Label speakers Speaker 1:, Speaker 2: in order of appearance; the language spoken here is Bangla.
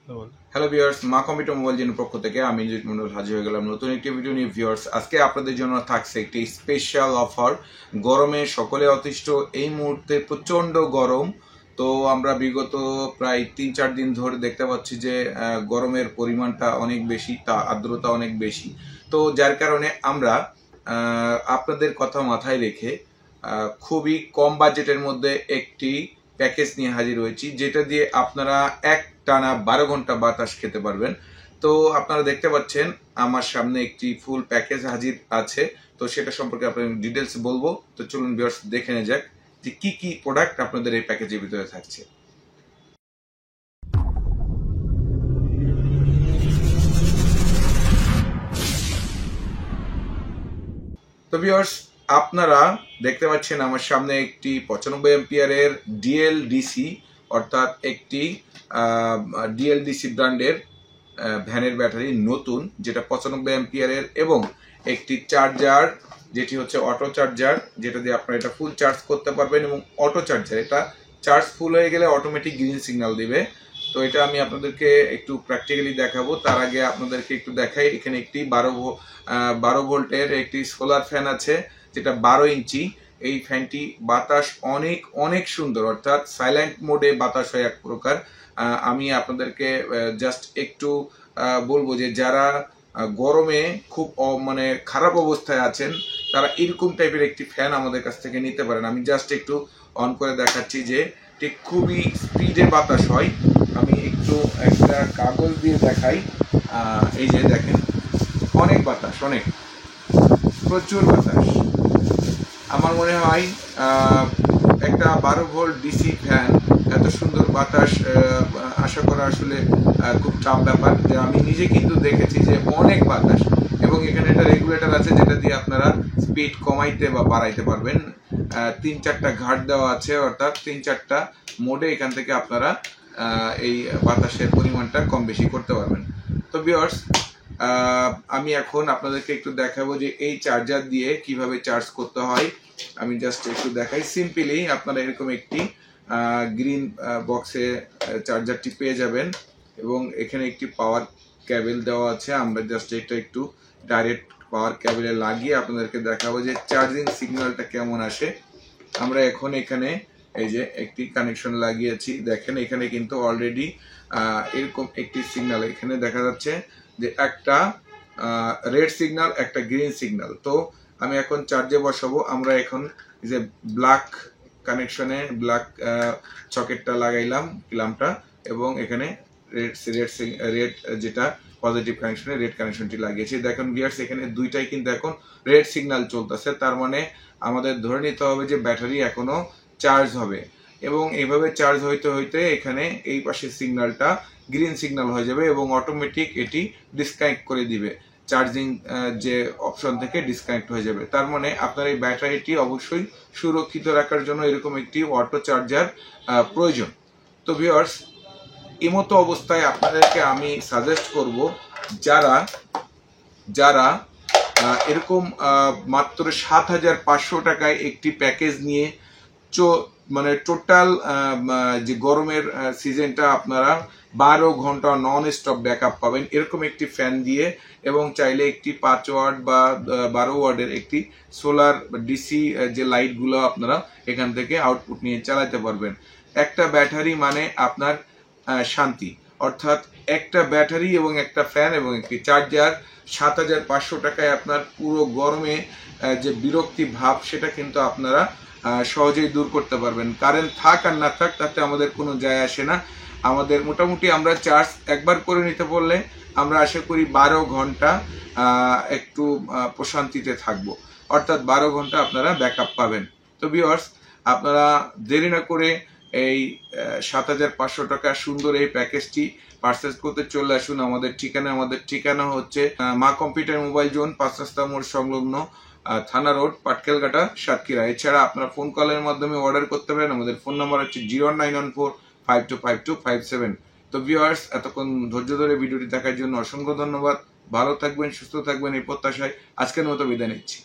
Speaker 1: হ্যালো ভিউয়ার্স, মা কম্পিউটার মোবাইল জেনের পক্ষ থেকে আমি জিৎ মন্ডল হাজির হয়ে গেলাম নতুন একটি ভিডিও নিয়ে। ভিউয়ার্স, আজকে আপনাদের জন্য থাকছে একটি স্পেশাল অফার। গরমে সকলে অতিষ্ঠ, এই মুহূর্তে প্রচণ্ড গরম। তো আমরা বিগত প্রায় 3-4 দিন ধরে দেখতে পাচ্ছি যে গরমের পরিমাণটা অনেক বেশি, তা আর্দ্রতা অনেক বেশি। তো যার কারণে আমরা আপনাদের কথা মাথায় রেখে খুবই কম বাজেটের মধ্যে একটি প্যাকেজ নিয়ে হাজির হয়েছি, যেটা দিয়ে আপনারা টানা 12 ঘন্টা বাতাস খেতে পারবেন। তো আপনারা দেখতে পাচ্ছেন আমার সামনে একটি ফুল প্যাকেজ হাজির আছে। তো সেটা সম্পর্কে আপনাদের ডিটেলস বলবো। তো চলুন ভিউয়ার্স, দেখে নেওয়া যাক যে কি কি প্রোডাক্ট আপনাদের এই প্যাকেজের ভিতরে থাকছে। তো ভিউয়ার্স, আপনারা দেখতে পাচ্ছেন আমার সামনে একটি 95 এম্পিয়ারের ডিএলডিসি, অর্থাৎ একটি ডিএলডিসি ব্র্যান্ডের ভ্যানের ব্যাটারি নতুন, যেটা 95 এম্পিয়ারের, এবং একটি চার্জার যেটি হচ্ছে অটো চার্জার, যেটা দিয়ে আপনারা এটা ফুল চার্জ করতে পারবেন। এবং অটো চার্জার, এটা চার্জ ফুল হয়ে গেলে অটোমেটিক গ্রিন সিগন্যাল দিবে। তো এটা আমি আপনাদেরকে একটু প্র্যাকটিক্যালি দেখাবো। তার আগে আপনাদেরকে একটু দেখাই, এখানে একটি 12 ভোল্টের একটি সোলার ফ্যান আছে, যেটা 12 ইঞ্চি। এই ফ্যানটি বাতাস অনেক অনেক সুন্দর, অর্থাৎ সাইলেন্ট মোডে বাতাস হয় এক প্রকার। আমি আপনাদেরকে জাস্ট একটু বলবো যে যারা গরমে খুব মানে খারাপ অবস্থায় আছেন, তারা এরকম টাইপের একটি ফ্যান আমাদের কাছ থেকে নিতে পারেন। আমি জাস্ট একটু অন করে দেখাচ্ছি যে ঠিক খুবই স্পিডে বাতাস হয়। আমি একটু একটা কাগজ দিয়ে দেখাই। এই যে দেখেন, অনেক বাতাস, অনেক প্রচুর বাতাস। আমার মনে হয় একটা 12 ভোল্ট ডিসি ফ্যান এত সুন্দর বাতাস আশা করা আসলে খুব টাফ ব্যাপার। আমি নিজে কিন্তু দেখেছি যে অনেক বাতাস। এবং এখানে একটা রেগুলেটর আছে, যেটা দিয়ে আপনারা স্পিড কমাইতে বা বাড়াইতে পারবেন। 3-4টা ঘাট দেওয়া আছে, অর্থাৎ 3-4টা মোডে এখান থেকে আপনারা এই বাতাসের পরিমাণটা কম বেশি করতে পারবেন। তো ভিউয়ার্স, আমি এখন আপনাদেরকে একটু দেখাবো যে এই চার্জার দিয়ে কিভাবে চার্জ করতে হয়। আমি জাস্ট একটু দেখাই। সিম্পলি আপনারা এরকম একটি গ্রিন বক্সে চার্জারটি পেয়ে যাবেন, এবং এখানে একটি পাওয়ার কেবল দেওয়া আছে। আমরা জাস্ট এটা একটু ডাইরেক্ট পাওয়ার কেবলে লাগিয়ে আপনাদেরকে দেখাবো যে চার্জিং সিগন্যালটা কেমন আসে। আমরা এখন এখানে এই যে একটি কানেকশন লাগিয়েছি, দেখেন এখানে কিন্তু অলরেডি এরকম একটি সিগন্যাল এখানে দেখা যাচ্ছে, যে একটা রেড সিগন্যাল, একটা গ্রিন সিগন্যাল। তো আমি এখন চার্জে বসাবো। আমরা এখন যে ব্ল্যাক কানেকশনে ব্ল্যাক সকেটটা লাগাইলাম, ক্ল্যাম্পটা, এবং এখানে রেড যেটা পজিটিভ কানেকশনে রেড কানেকশনটি লাগিয়েছি। দেখুন ভিউয়ার্স, এখানে দুইটাই কিন্তু এখন রেড সিগন্যাল চলতেছে। তার মানে আমাদের ধরে নিতে হবে যে ব্যাটারি এখনো চার্জ হবে, এবং এইভাবে চার্জ হইতে হইতে এখানে এই পাশের সিগন্যালটা গ্রিন সিগন্যাল হয়ে যাবে, এবং অটোমেটিক এটি ডিসকানেক্ট করে দিবে, চার্জিং যে অপশন থেকে ডিসকানেক্ট হয়ে যাবে। তার মানে আপনার এই ব্যাটারিটি অবশ্যই সুরক্ষিত রাখার জন্য এরকম একটি অটো চার্জার প্রয়োজন। তো ভিউয়ার্স, এমতো অবস্থায় আপনাদেরকে আমি সাজেস্ট করব, যারা যারা এরকম মাত্র 7,500 টাকায় একটি প্যাকেজ নিয়ে মানে টোটাল যে গরমের সিজনটা আপনারা 12 ঘন্টা নন স্টপ ব্যাকআপ পাবেন এরকম একটি ফ্যান দিয়ে, এবং চাইলে একটি 5 ওয়াট বা 12 ওয়াটের একটি সোলার ডিসি যে লাইটগুলো আপনারা এখান থেকে আউটপুট নিয়ে চালাতে পারবেন। একটা ব্যাটারি মানে আপনার শান্তি, অর্থাৎ একটা ব্যাটারি এবং একটা ফ্যান এবং একটি চার্জার, 7,500 টাকায় আপনার পুরো গরমে যে বিরক্তি ভাব, সেটা কিন্তু আপনারা সহজেই দূর করতে পারবেন। কারেন্ট থাক আর না থাক তাতে আমাদের কোনো যায় আসে না। আমাদের মোটামুটি আমরা চার্জ একবার করে নিতে বললে আমরা আশা করি 12 ঘন্টা একটু প্রশান্তিতে থাকবো, অর্থাৎ 12 ঘন্টা আপনারা ব্যাকআপ পাবেন। তো ভিউয়ার্স, আপনারা দেরি না করে এই 7,500 টাকা সুন্দর এই প্যাকেজটি পারচেজ করতে চলে আসুন আমাদের ঠিকানা হচ্ছে মা কম্পিউটার মোবাইল জোন, 5 রাস্তা মোড় সংলগ্ন, থানা রোড, পাটকেলঘাটা, সাতক্ষীরা। এছাড়া আপনারা ফোন কলের মাধ্যমে অর্ডার করতে পারেন। আমাদের ফোন নাম্বার হচ্ছে 0914525257। তো ভিউয়ার্স, এতক্ষণ ধৈর্য ধরে ভিডিওটি দেখার জন্য অসংখ্য ধন্যবাদ। ভালো থাকবেন, সুস্থ থাকবেন এই প্রত্যাশায় আজকের মতো বিদায় নিচ্ছি।